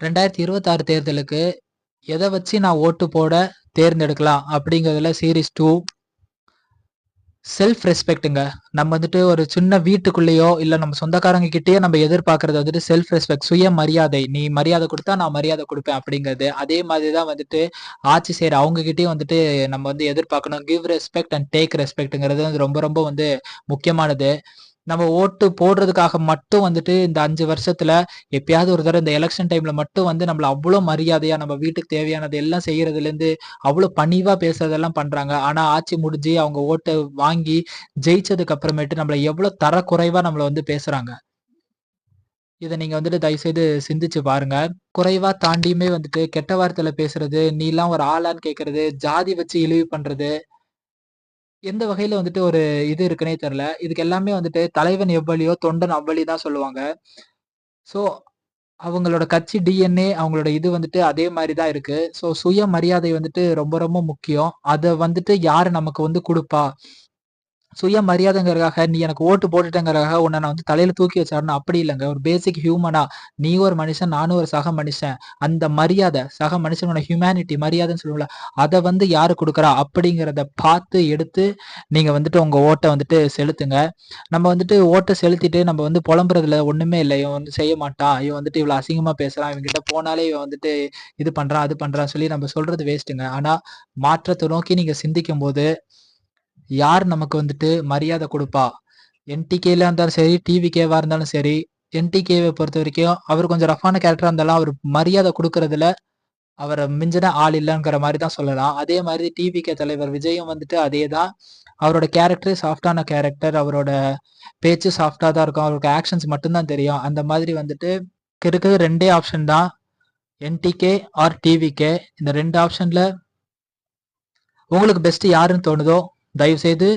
2026 தேர்தலுக்கு எத வச்சு நான் ஓட்டு போட தேர்ந்தெடுக்கலாம் அப்படிங்கிறதுல சீரிஸ் 2 செல்ஃப் ரெஸ்பெக்ட்டுங்க. நம்ம வந்துட்டு ஒரு சின்ன வீட்டுக்குள்ளேயோ, இல்ல நம்ம சொந்தக்காரங்க கிட்டயே நம்ம எதிர்பார்க்கிறது வந்துட்டு செல்ஃப் ரெஸ்பெக்ட், சுயமரியாதை. நீ மரியாதை குடுத்தா நான் மரியாதை குடுப்பேன் அப்படிங்கிறது. அதே மாதிரி தான் வந்துட்டு ஆட்சி செய்ற அவங்க கிட்டயும் வந்துட்டு நம்ம வந்து எதிர்பார்க்கணும். கிவ் ரெஸ்பெக்ட் அண்ட் டேக் ரெஸ்பெக்ட்ங்கிறது வந்து ரொம்ப ரொம்ப வந்து முக்கியமானது. நம்ம ஓட்டு போடுறதுக்காக மட்டும் வந்துட்டு இந்த 5 வருஷத்துல எப்பயாவது ஒரு தடவை இந்த எலெக்ஷன் டைம்ல மட்டும் வந்து நம்மள அவ்வளோ மரியாதையா நம்ம வீட்டுக்கு தேவையானது எல்லாம் செய்யறதுலேருந்து அவ்வளோ பணிவா பேசுறதெல்லாம் பண்றாங்க. ஆனா ஆட்சி முடிஞ்சு அவங்க ஓட்ட வாங்கி ஜெயிச்சதுக்கு அப்புறமேட்டு நம்மள எவ்வளோ தரக்குறைவா நம்மள வந்து பேசுறாங்க. இத நீங்க வந்துட்டு தயவுசெய்து சிந்திச்சு பாருங்க. குறைவா தாண்டியுமே வந்துட்டு கெட்ட வார்த்தையில பேசுறது, நீலாம் ஒரு ஆளான்னு கேட்கறது, ஜாதி வச்சு இழிவு பண்றது, எந்த வகையில வந்துட்டு ஒரு இது இருக்குன்னே தெரியல. இதுக்கு எல்லாமே வந்துட்டு தலைவன் எவ்வளியோ தொண்டன் அவ்வழி தான் சொல்லுவாங்க. ஸோ அவங்களோட கட்சி டிஎன்ஏ அவங்களோட இது வந்துட்டு அதே மாரி தான் இருக்கு. ஸோ சுயமரியாதை வந்துட்டு ரொம்ப ரொம்ப முக்கியம். அத வந்துட்டு யாரு நமக்கு வந்து குடுப்பா? சுயமரியாதைங்கிறதுக்காக நீ எனக்கு ஓட்டு போட்டுட்டேங்கிறதுக்காக உன்ன நான் வந்து தலையில தூக்கி வச்சிரணும் அப்படி இல்லங்க. ஒரு பேசிக் ஹியூமனா நீ ஒரு மனுஷன், நானும் ஒரு சக மனுஷன். அந்த மரியாதை சக மனுஷனோட ஹியூமனிட்டி மரியாதைன்னு சொல்லுவோம்ல, அத வந்து யாரு குடுக்குறா? அப்படிங்கிறத பார்த்து எடுத்து நீங்க வந்துட்டு உங்க ஓட்ட வந்துட்டு செலுத்துங்க. நம்ம வந்துட்டு ஓட்ட செலுத்திட்டு நம்ம வந்து புலம்புறதுல ஒண்ணுமே இல்ல. இவன் வந்து செய்ய மாட்டான். இவன் வந்துட்டு இவ்வளவு அசிங்கமா பேசுறான். இவன்கிட்ட போனாலே இவன் வந்துட்டு இது பண்றான், அது பண்றான்னு சொல்லி நம்ம சொல்றது வேஸ்ட்டுங்க. ஆனா மாற்றத்த நோக்கி நீங்க சிந்திக்கும்போது யார் நமக்கு வந்துட்டு மரியாதை குடுப்பா? என்டிகேல இருந்தாலும் சரி, டிவிகேவா இருந்தாலும் சரி, என்டிகேவ பொறுத்தவரைக்கும் அவர் கொஞ்சம் ரஃப்பான கேரக்டரா இருந்தாலும், அவரு மரியாதை குடுக்குறதுல அவர மிஞ்சின ஆள் இல்லங்கிற மாரி தான் சொல்லலாம். அதே மாரி டிவிகே தலைவர் விஜயும் வந்துட்டு அதே தான். அவரோட கேரக்டரே சாஃப்ட்டான கேரக்டர். அவரோட பேச்சு சாஃப்ட்டா தான் இருக்கும். அவருக்கு ஆக்ஷன்ஸ் மட்டும் தான் தெரியும். அந்த மாதிரி வந்துட்டு இருக்கிறது 2டே ஆப்ஷன் தான். என்டிகே ஆர் டிவிகே. இந்த 2 ஆப்ஷன்ல உங்களுக்கு பெஸ்ட் யாருன்னு தோணுதோ, தயவு செய்து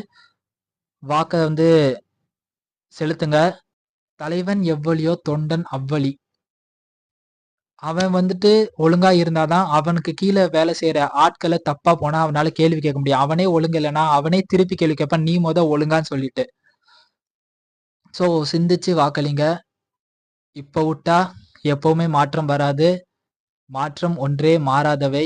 வாக்க வந்து செலுத்துங்க. தலைவன் எவ்வளியோ தொண்டன் அவ்வழி. அவன் வந்துட்டு ஒழுங்கா இருந்தாதான் அவனுக்கு கீழ வேலை செய்யற ஆட்கள தப்பா போனா அவனால கேள்வி கேட்க முடியும். அவனே ஒழுங்கு இல்லைன்னா அவனே திருப்பி கேள்வி கேட்பான். நீ ஒழுங்கான்னு சொல்லிட்டு. சோ சிந்திச்சு வாக்களிங்க. இப்ப விட்டா எப்பவுமே மாற்றம் வராது. மாற்றம் ஒன்றே மாறாதவை.